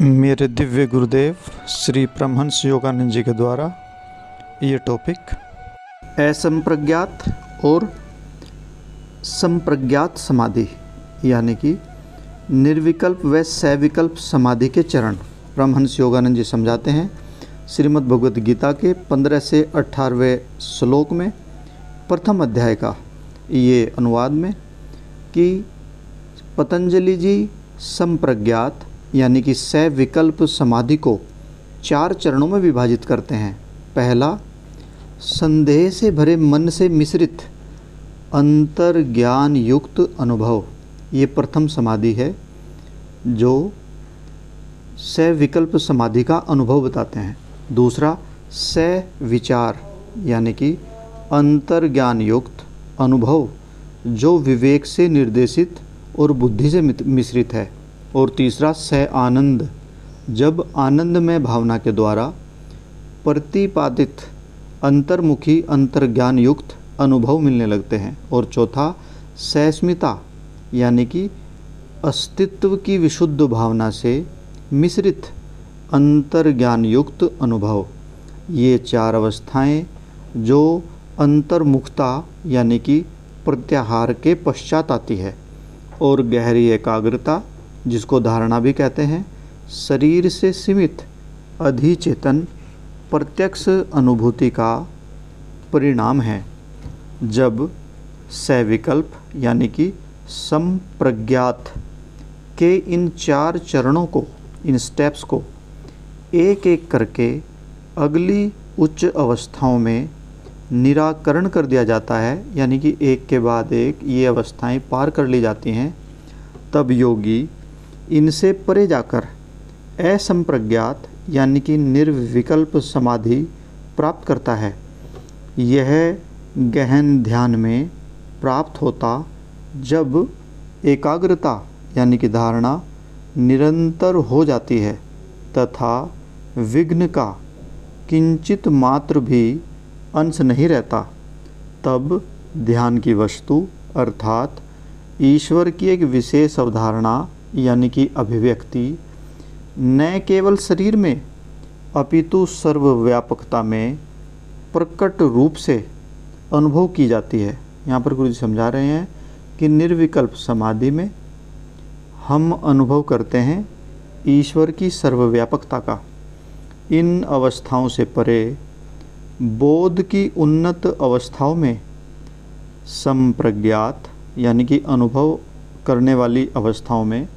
मेरे दिव्य गुरुदेव श्री परमहंस योगानंद जी के द्वारा ये टॉपिक असंप्रज्ञात और संप्रज्ञात समाधि यानी कि निर्विकल्प व सविकल्प समाधि के चरण परमहंस योगानंद जी समझाते हैं। श्रीमद् भगवद गीता के 15 से 18वें श्लोक में प्रथम अध्याय का ये अनुवाद में कि पतंजलि जी संप्रज्ञात यानी कि सविकल्प समाधि को 4 चरणों में विभाजित करते हैं। पहला, संदेह से भरे मन से मिश्रित अंतर्ज्ञान युक्त अनुभव, ये प्रथम समाधि है जो सविकल्प समाधि का अनुभव बताते हैं। दूसरा, सविचार यानी कि अंतर्ज्ञान युक्त अनुभव जो विवेक से निर्देशित और बुद्धि से मिश्रित है। और तीसरा, स आनंद, जब आनंदमय भावना के द्वारा प्रतिपादित अंतर्मुखी अंतर्ज्ञान युक्त अनुभव मिलने लगते हैं। और चौथा, सस्मिता यानी कि अस्तित्व की विशुद्ध भावना से मिश्रित अंतर्ज्ञान युक्त अनुभव। ये 4 अवस्थाएं जो अंतर्मुखता यानी कि प्रत्याहार के पश्चात आती है। और गहरी एकाग्रता जिसको धारणा भी कहते हैं, शरीर से सीमित अधिचेतन प्रत्यक्ष अनुभूति का परिणाम है। जब सविकल्प यानी कि संप्रज्ञात के इन 4 चरणों को, इन स्टेप्स को एक एक करके अगली उच्च अवस्थाओं में निराकरण कर दिया जाता है, यानी कि एक के बाद एक ये अवस्थाएं पार कर ली जाती हैं, तब योगी इनसे परे जाकर असंप्रज्ञात यानी कि निर्विकल्प समाधि प्राप्त करता है। यह गहन ध्यान में प्राप्त होता जब एकाग्रता यानी कि धारणा निरंतर हो जाती है तथा विघ्न का किंचित मात्र भी अंश नहीं रहता। तब ध्यान की वस्तु अर्थात ईश्वर की एक विशेष अवधारणा यानी कि अभिव्यक्ति न केवल शरीर में अपितु सर्वव्यापकता में प्रकट रूप से अनुभव की जाती है। यहाँ पर गुरु जी समझा रहे हैं कि निर्विकल्प समाधि में हम अनुभव करते हैं ईश्वर की सर्वव्यापकता का। इन अवस्थाओं से परे बोध की उन्नत अवस्थाओं में संप्रज्ञात यानी कि अनुभव करने वाली अवस्थाओं में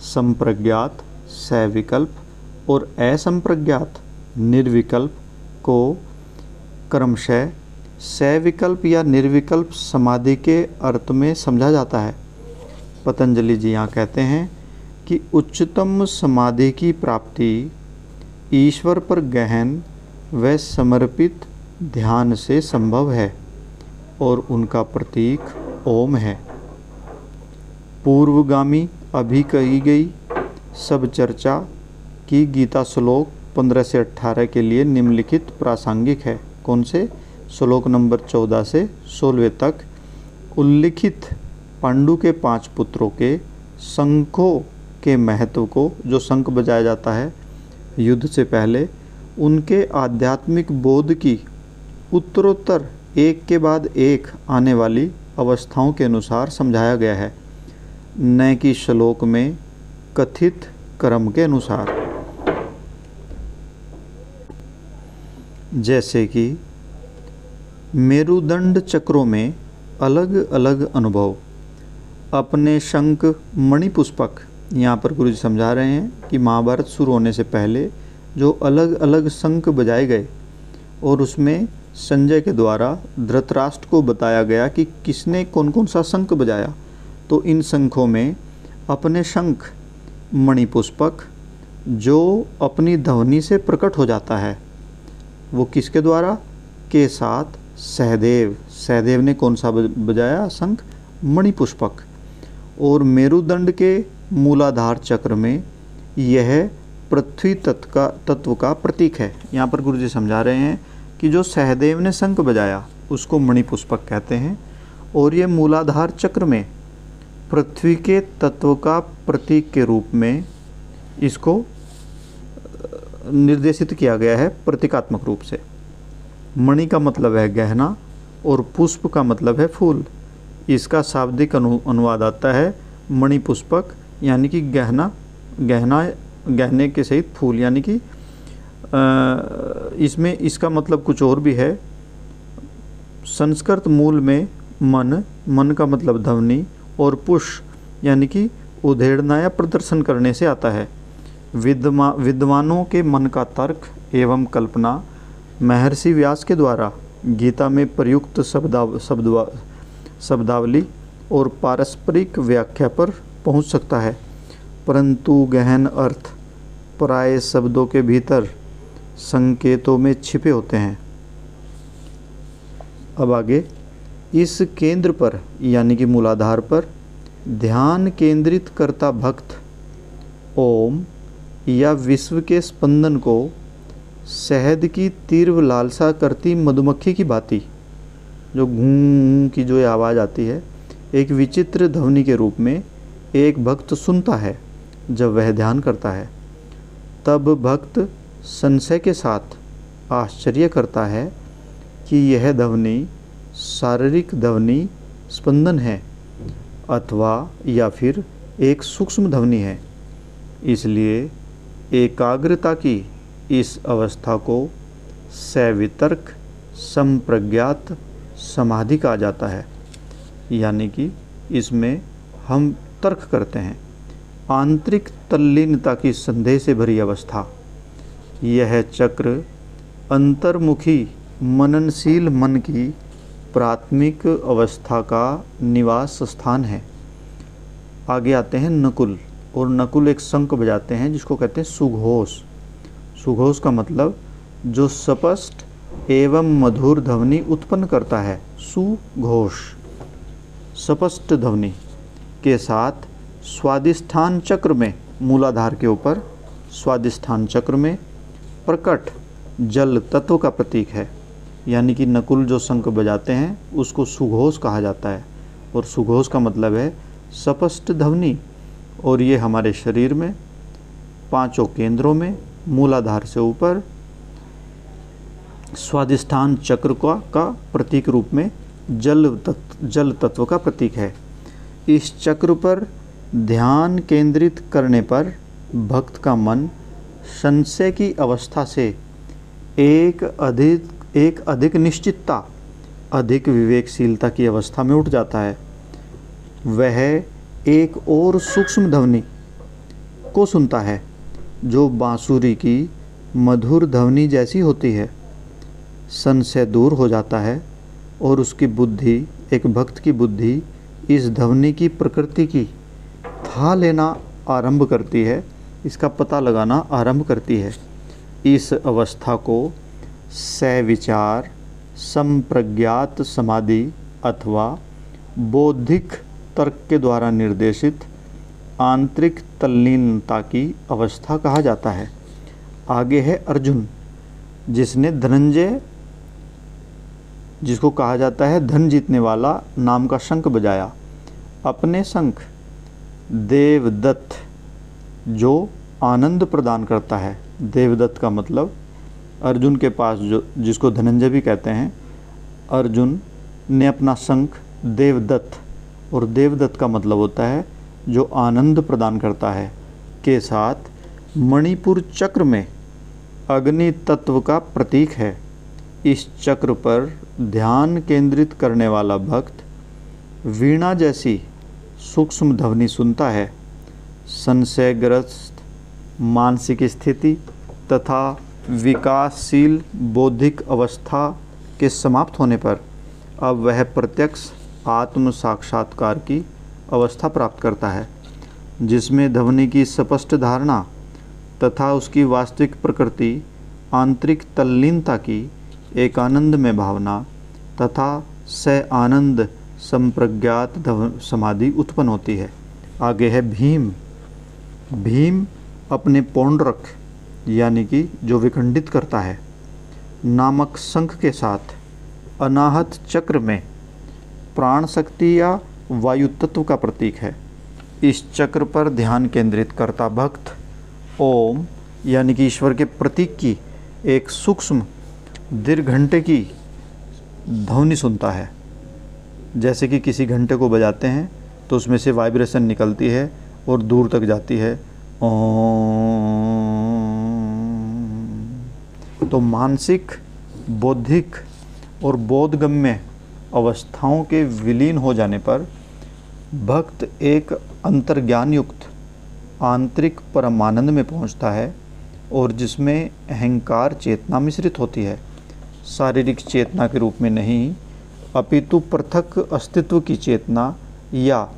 संप्रज्ञात सविकल्प और असंप्रज्ञात निर्विकल्प को क्रमशः सविकल्प या निर्विकल्प समाधि के अर्थ में समझा जाता है। पतंजलि जी यहाँ कहते हैं कि उच्चतम समाधि की प्राप्ति ईश्वर पर गहन व समर्पित ध्यान से संभव है और उनका प्रतीक ओम है। पूर्वगामी अभी कही गई सब चर्चा की गीता श्लोक 15 से 18 के लिए निम्नलिखित प्रासंगिक है। कौन से? श्लोक नंबर 14 से 16 तक उल्लिखित पांडु के 5 पुत्रों के शंखों के महत्व को, जो शंख बजाया जाता है युद्ध से पहले, उनके आध्यात्मिक बोध की उत्तरोत्तर एक के बाद एक आने वाली अवस्थाओं के अनुसार समझाया गया है, न कि श्लोक में कथित क्रम के अनुसार। जैसे कि मेरुदंड चक्रों में अलग अलग अनुभव, अपने शंख मणिपुष्पक, यहाँ पर गुरु जी समझा रहे हैं कि महाभारत शुरू होने से पहले जो अलग अलग शंख बजाए गए और उसमें संजय के द्वारा धृतराष्ट्र को बताया गया कि किसने कौन कौन सा शंख बजाया। तो इन शंखों में अपने शंख मणिपुष्पक जो अपनी ध्वनि से प्रकट हो जाता है, वो किसके द्वारा? के साथ सहदेव। सहदेव ने कौन सा बजाया शंख? मणिपुष्पक। और मेरुदंड के मूलाधार चक्र में यह पृथ्वी तत्व का प्रतीक है। यहाँ पर गुरु जी समझा रहे हैं कि जो सहदेव ने शंख बजाया उसको मणिपुष्पक कहते हैं, और ये मूलाधार चक्र में पृथ्वी के तत्व का प्रतीक के रूप में इसको निर्देशित किया गया है प्रतीकात्मक रूप से। मणि का मतलब है गहना और पुष्प का मतलब है फूल। इसका शाब्दिक अनुवाद आता है मणिपुष्पक, यानी कि गहने के सहित फूल, यानी कि इसमें इसका मतलब कुछ और भी है। संस्कृत मूल में मन का मतलब ध्वनि और पुष यानी कि उधेड़ना या प्रदर्शन करने से आता है। विद्वानों के मन का तर्क एवं कल्पना महर्षि व्यास के द्वारा गीता में प्रयुक्त शब्दावली और पारस्परिक व्याख्या पर पहुंच सकता है, परंतु गहन अर्थ प्राय शब्दों के भीतर संकेतों में छिपे होते हैं। अब आगे, इस केंद्र पर यानी कि मूलाधार पर ध्यान केंद्रित करता भक्त ओम या विश्व के स्पंदन को शहद की तीव्र लालसा करती मधुमक्खी की भांति, जो घूं की जो आवाज़ आती है, एक विचित्र ध्वनि के रूप में एक भक्त सुनता है जब वह ध्यान करता है। तब भक्त संशय के साथ आश्चर्य करता है कि यह ध्वनि शारीरिक ध्वनि स्पंदन है अथवा या फिर एक सूक्ष्म ध्वनि है। इसलिए एकाग्रता की इस अवस्था को सवितर्क संप्रज्ञात समाधि कहा जाता है, यानी कि इसमें हम तर्क करते हैं। आंतरिक तल्लीनता की संदेह से भरी अवस्था। यह चक्र अंतर्मुखी मननशील मन की प्राथमिक अवस्था का निवास स्थान है। आगे आते हैं नकुल, और नकुल एक शंख बजाते हैं जिसको कहते हैं सुघोष। सुघोष का मतलब जो स्पष्ट एवं मधुर ध्वनि उत्पन्न करता है। सुघोष स्पष्ट ध्वनि के साथ स्वादिष्ठान चक्र में, मूलाधार के ऊपर स्वादिष्ठान चक्र में प्रकट जल तत्व का प्रतीक है। यानी कि नकुल जो शंख बजाते हैं उसको सुघोष कहा जाता है, और सुघोष का मतलब है स्पष्ट ध्वनि। और ये हमारे शरीर में पांचों केंद्रों में मूलाधार से ऊपर स्वादिष्ठान चक्र का प्रतीक रूप में जल तत्व का प्रतीक है। इस चक्र पर ध्यान केंद्रित करने पर भक्त का मन संशय की अवस्था से एक अधिक निश्चितता, अधिक विवेकशीलता की अवस्था में उठ जाता है। वह एक और सूक्ष्म ध्वनि को सुनता है जो बांसुरी की मधुर ध्वनि जैसी होती है। संशय दूर हो जाता है और उसकी बुद्धि, एक भक्त की बुद्धि इस ध्वनि की प्रकृति की था लेना आरंभ करती है, इसका पता लगाना आरंभ करती है। इस अवस्था को सविचार संप्रज्ञात समाधि अथवा बौद्धिक तर्क के द्वारा निर्देशित आंतरिक तल्लीनता की अवस्था कहा जाता है। आगे है अर्जुन, जिसने धनंजय, जिसको कहा जाता है धन जीतने वाला, नाम का शंख बजाया। अपने शंख देवदत्त जो आनंद प्रदान करता है। देवदत्त का मतलब अर्जुन के पास जो, जिसको धनंजय भी कहते हैं, अर्जुन ने अपना शंख देवदत्त, और देवदत्त का मतलब होता है जो आनंद प्रदान करता है, के साथ मणिपुर चक्र में अग्नि तत्व का प्रतीक है। इस चक्र पर ध्यान केंद्रित करने वाला भक्त वीणा जैसी सूक्ष्म ध्वनि सुनता है। संशयग्रस्त मानसिक स्थिति तथा विकासशील बौद्धिक अवस्था के समाप्त होने पर अब वह प्रत्यक्ष आत्म साक्षात्कार की अवस्था प्राप्त करता है, जिसमें ध्वनि की स्पष्ट धारणा तथा उसकी वास्तविक प्रकृति, आंतरिक तल्लीनता की एक आनंद में भावना तथा स आनंद संप्रज्ञात समाधि उत्पन्न होती है। आगे है भीम। भीम अपने पौंड्रक यानी कि जो विखंडित करता है नामक शंख के साथ अनाहत चक्र में प्राण शक्ति या वायु तत्व का प्रतीक है। इस चक्र पर ध्यान केंद्रित करता भक्त ओम यानी कि ईश्वर के प्रतीक की एक सूक्ष्म दीर्घ घंटे की ध्वनि सुनता है। जैसे कि किसी घंटे को बजाते हैं तो उसमें से वाइब्रेशन निकलती है और दूर तक जाती है, ओम। तो मानसिक, बौद्धिक और बोधगम्य अवस्थाओं के विलीन हो जाने पर भक्त एक अंतर्ज्ञान युक्त आंतरिक परमानंद में पहुंचता है, और जिसमें अहंकार चेतना मिश्रित होती है। शारीरिक चेतना के रूप में नहीं, अपितु पृथक अस्तित्व की चेतना या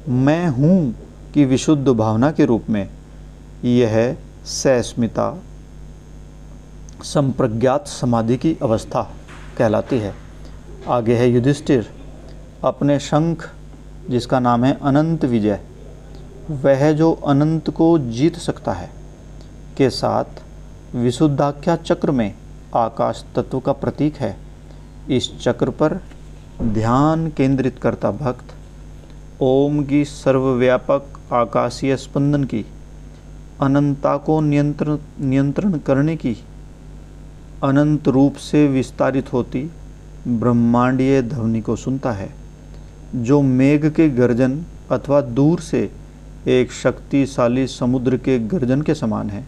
मैं हूँ की विशुद्ध भावना के रूप में। यह सस्मिता संप्रज्ञात समाधि की अवस्था कहलाती है। आगे है युधिष्ठिर। अपने शंख, जिसका नाम है अनंत विजय, वह जो अनंत को जीत सकता है, के साथ विशुद्धाख्या चक्र में आकाश तत्व का प्रतीक है। इस चक्र पर ध्यान केंद्रित करता भक्त ओम की सर्वव्यापक आकाशीय स्पंदन की अनंतता को नियंत्रण करने की अनंत रूप से विस्तारित होती ब्रह्मांडीय ध्वनि को सुनता है, जो मेघ के गर्जन अथवा दूर से एक शक्तिशाली समुद्र के गर्जन के समान है।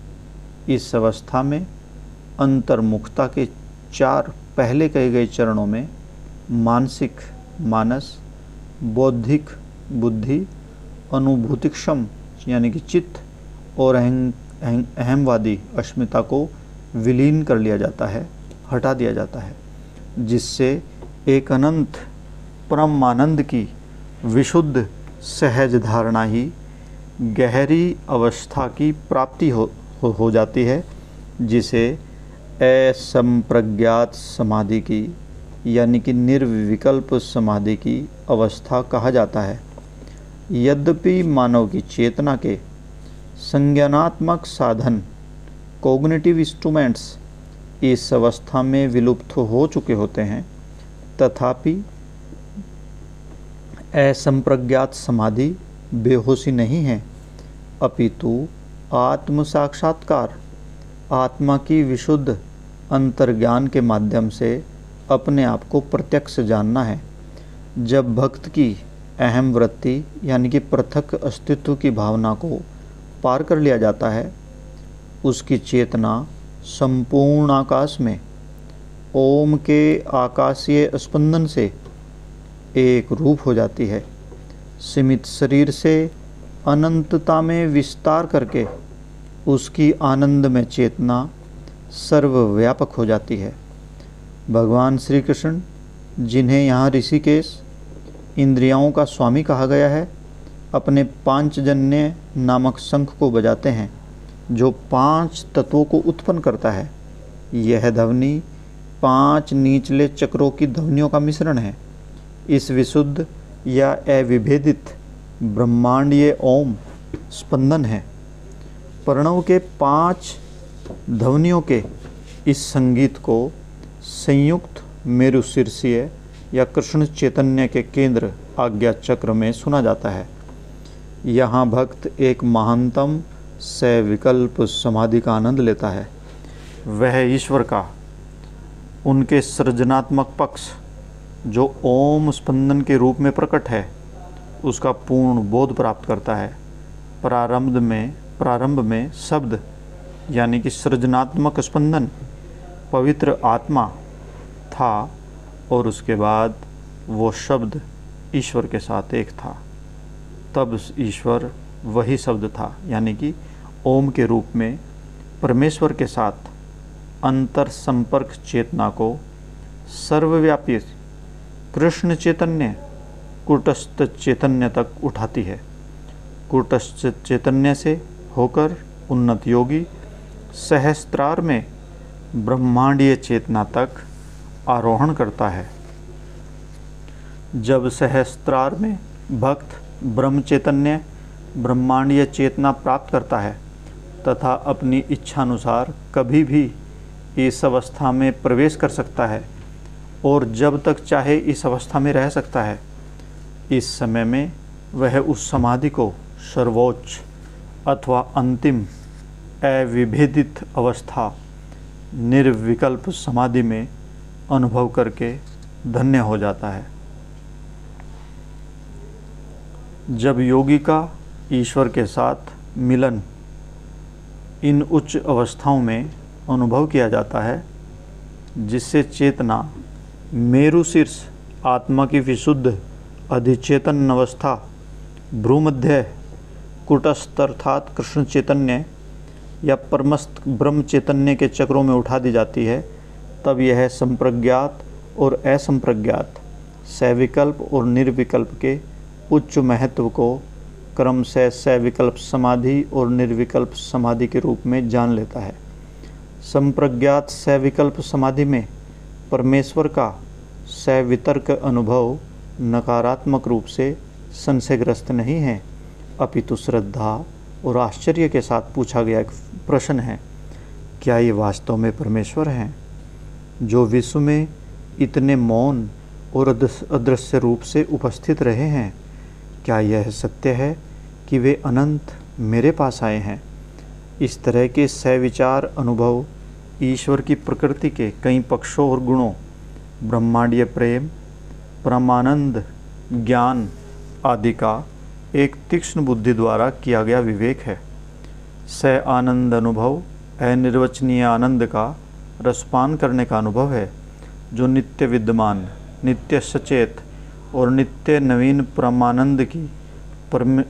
इस अवस्था में अंतर्मुखता के 4 पहले कहे गए चरणों में मानसिक मानस, बौद्धिक बुद्धि, अनुभूतिक्षम यानी कि चित्त और अहमवादी अस्मिता को विलीन कर लिया जाता है, हटा दिया जाता है, जिससे एक अनंत परमानंद की विशुद्ध सहज धारणा ही गहरी अवस्था की प्राप्ति हो जाती है, जिसे असंप्रज्ञात समाधि की यानी कि निर्विकल्प समाधि की अवस्था कहा जाता है। यद्यपि मानव की चेतना के संज्ञानात्मक साधन कॉग्निटिव इंस्ट्रूमेंट्स इस अवस्था में विलुप्त हो चुके होते हैं, तथापि असंप्रज्ञात समाधि बेहोशी नहीं है, अपितु आत्म साक्षात्कार, आत्मा की विशुद्ध अंतर्ज्ञान के माध्यम से अपने आप को प्रत्यक्ष जानना है। जब भक्त की अहम वृत्ति यानी कि पृथक अस्तित्व की भावना को पार कर लिया जाता है, उसकी चेतना संपूर्ण आकाश में ओम के आकाशीय स्पंदन से एक रूप हो जाती है। सीमित शरीर से अनंतता में विस्तार करके उसकी आनंद में चेतना सर्वव्यापक हो जाती है। भगवान श्री कृष्ण, जिन्हें यहाँ ऋषिकेश इंद्रियों का स्वामी कहा गया है, अपने पांचजन्य नामक शंख को बजाते हैं, जो 5 तत्वों को उत्पन्न करता है। यह ध्वनि 5 निचले चक्रों की ध्वनियों का मिश्रण है। इस विशुद्ध या अविभेदित ब्रह्मांडीय ओम स्पंदन है। प्रणव के 5 ध्वनियों के इस संगीत को संयुक्त मेरु शीर्षीय या कृष्ण चैतन्य के केंद्र आज्ञा चक्र में सुना जाता है। यहाँ भक्त एक महानतम सविकल्प समाधि का आनंद लेता है। वह ईश्वर का उनके सृजनात्मक पक्ष जो ओम स्पंदन के रूप में प्रकट है, उसका पूर्ण बोध प्राप्त करता है। प्रारंभ में शब्द यानी कि सृजनात्मक स्पंदन पवित्र आत्मा था, और उसके बाद वो शब्द ईश्वर के साथ एक था। तब ईश्वर वही शब्द था, यानी कि ओम के रूप में परमेश्वर के साथ अंतर संपर्क चेतना को सर्वव्यापी कृष्ण चैतन्य कूटस्थ चैतन्य तक उठाती है। कूटस्थ चैतन्य से होकर उन्नत योगी सहस्त्रार में ब्रह्मांडीय चेतना तक आरोहण करता है। जब सहस्त्रार में भक्त ब्रह्म चैतन्य ब्रह्मांडीय चेतना प्राप्त करता है तथा अपनी इच्छानुसार कभी भी इस अवस्था में प्रवेश कर सकता है और जब तक चाहे इस अवस्था में रह सकता है, इस समय में वह उस समाधि को सर्वोच्च अथवा अंतिम अविभेदित अवस्था निर्विकल्प समाधि में अनुभव करके धन्य हो जाता है। जब योगी का ईश्वर के साथ मिलन इन उच्च अवस्थाओं में अनुभव किया जाता है, जिससे चेतना मेरुशीर्ष आत्मा की विशुद्ध अधिचेतन अवस्था भ्रूमध्य कुटस्थ अर्थात कृष्ण चैतन्य या परमस्थ ब्रह्म चैतन्य के चक्रों में उठा दी जाती है, तब यह संप्रज्ञात और असंप्रज्ञात सविकल्प और निर्विकल्प के उच्च महत्व को क्रमशः सविकल्प समाधि और निर्विकल्प समाधि के रूप में जान लेता है। संप्रज्ञात सविकल्प समाधि में परमेश्वर का सवितर्क अनुभव नकारात्मक रूप से संशयग्रस्त नहीं है, अपितु श्रद्धा और आश्चर्य के साथ पूछा गया एक प्रश्न है, क्या ये वास्तव में परमेश्वर हैं जो विश्व में इतने मौन और अदृश्य रूप से उपस्थित रहे हैं? क्या यह सत्य है कि वे अनंत मेरे पास आए हैं? इस तरह के सविचार अनुभव ईश्वर की प्रकृति के कई पक्षों और गुणों, ब्रह्मांडीय प्रेम, परमानंद, ज्ञान आदि का एक तीक्ष्ण बुद्धि द्वारा किया गया विवेक है। स आनंद अनुभव अनिर्वचनीय आनंद का रसपान करने का अनुभव है, जो नित्य विद्यमान, नित्य सचेत और नित्य नवीन परमानंद की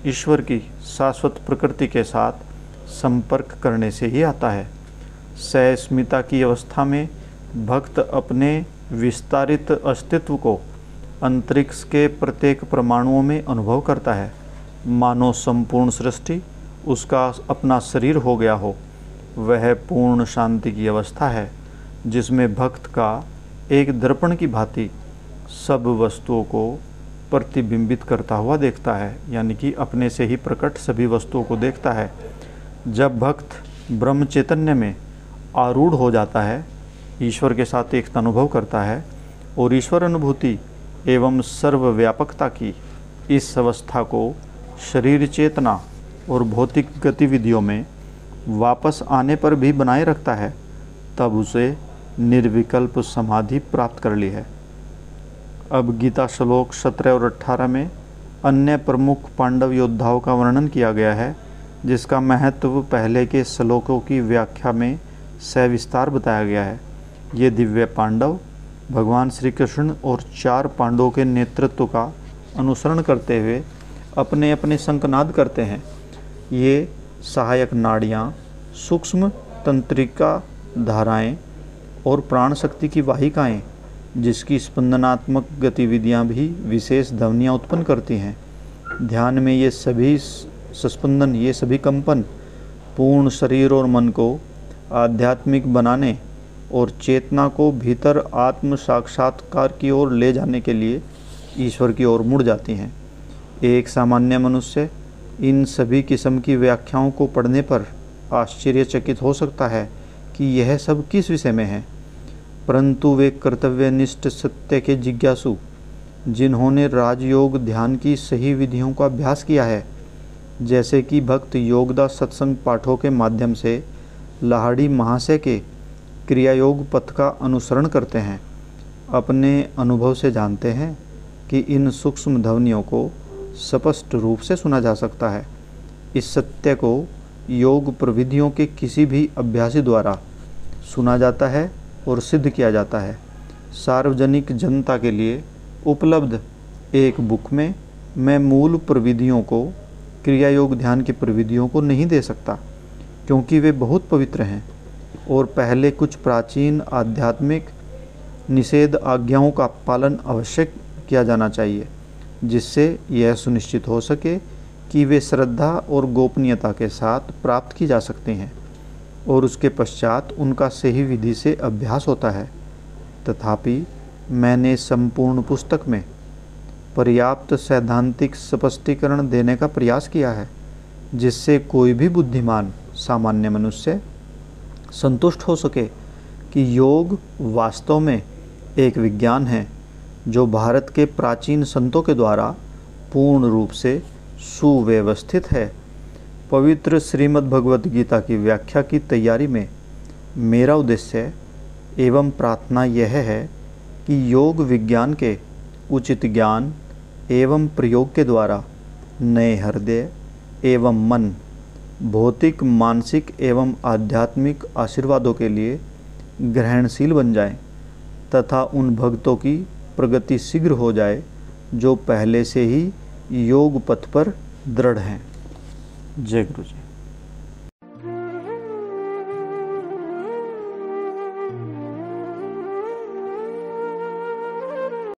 ईश्वर की शाश्वत प्रकृति के साथ संपर्क करने से ही आता है। सस्मिता की अवस्था में भक्त अपने विस्तारित अस्तित्व को अंतरिक्ष के प्रत्येक परमाणुओं में अनुभव करता है, मानो संपूर्ण सृष्टि उसका अपना शरीर हो गया हो। वह पूर्ण शांति की अवस्था है, जिसमें भक्त का एक दर्पण की भांति सब वस्तुओं को प्रतिबिंबित करता हुआ देखता है, यानी कि अपने से ही प्रकट सभी वस्तुओं को देखता है। जब भक्त ब्रह्म चैतन्य में आरूढ़ हो जाता है, ईश्वर के साथ एक अनुभव करता है और ईश्वर अनुभूति एवं सर्वव्यापकता की इस अवस्था को शरीर चेतना और भौतिक गतिविधियों में वापस आने पर भी बनाए रखता है, तब उसे निर्विकल्प समाधि प्राप्त कर ली है। अब गीता श्लोक 17 और 18 में अन्य प्रमुख पांडव योद्धाओं का वर्णन किया गया है, जिसका महत्व पहले के श्लोकों की व्याख्या में सविस्तार बताया गया है। ये दिव्य पांडव भगवान श्री कृष्ण और 4 पांडवों के नेतृत्व का अनुसरण करते हुए अपने अपने शंखनाद करते हैं। ये सहायक नाड़ियाँ, सूक्ष्म तंत्रिका धाराएं और प्राण शक्ति की वाहिकाएं, जिसकी स्पंदनात्मक गतिविधियां भी विशेष ध्वनियाँ उत्पन्न करती हैं। ध्यान में ये सभी सस्पंदन, ये सभी कंपन पूर्ण शरीर और मन को आध्यात्मिक बनाने और चेतना को भीतर आत्म साक्षात्कार की ओर ले जाने के लिए ईश्वर की ओर मुड़ जाती हैं। एक सामान्य मनुष्य इन सभी किस्म की व्याख्याओं को पढ़ने पर आश्चर्यचकित हो सकता है कि यह सब किस विषय में है, परंतु वे कर्तव्यनिष्ठ सत्य के जिज्ञासु, जिन्होंने राजयोग ध्यान की सही विधियों का अभ्यास किया है, जैसे कि भक्त योगदास सत्संग पाठों के माध्यम से लाहड़ी महाशय के क्रियायोग पथ का अनुसरण करते हैं, अपने अनुभव से जानते हैं कि इन सूक्ष्म ध्वनियों को स्पष्ट रूप से सुना जा सकता है। इस सत्य को योग प्रविधियों के किसी भी अभ्यासी द्वारा सुना जाता है और सिद्ध किया जाता है। सार्वजनिक जनता के लिए उपलब्ध एक बुक में मैं मूल प्रविधियों को, क्रिया योग ध्यान की प्रविधियों को नहीं दे सकता, क्योंकि वे बहुत पवित्र हैं और पहले कुछ प्राचीन आध्यात्मिक निषेध आज्ञाओं का पालन अवश्य किया जाना चाहिए, जिससे यह सुनिश्चित हो सके कि वे श्रद्धा और गोपनीयता के साथ प्राप्त की जा सकती हैं और उसके पश्चात उनका सही विधि से अभ्यास होता है। तथापि मैंने संपूर्ण पुस्तक में पर्याप्त सैद्धांतिक स्पष्टीकरण देने का प्रयास किया है, जिससे कोई भी बुद्धिमान सामान्य मनुष्य संतुष्ट हो सके कि योग वास्तव में एक विज्ञान है जो भारत के प्राचीन संतों के द्वारा पूर्ण रूप से सुव्यवस्थित है। पवित्र श्रीमद् भगवत गीता की व्याख्या की तैयारी में मेरा उद्देश्य एवं प्रार्थना यह है कि योग विज्ञान के उचित ज्ञान एवं प्रयोग के द्वारा नए हृदय एवं मन भौतिक, मानसिक एवं आध्यात्मिक आशीर्वादों के लिए ग्रहणशील बन जाएं तथा उन भक्तों की प्रगति शीघ्र हो जाए जो पहले से ही योग पथ पर दृढ़ हैं। जय गुरु जी।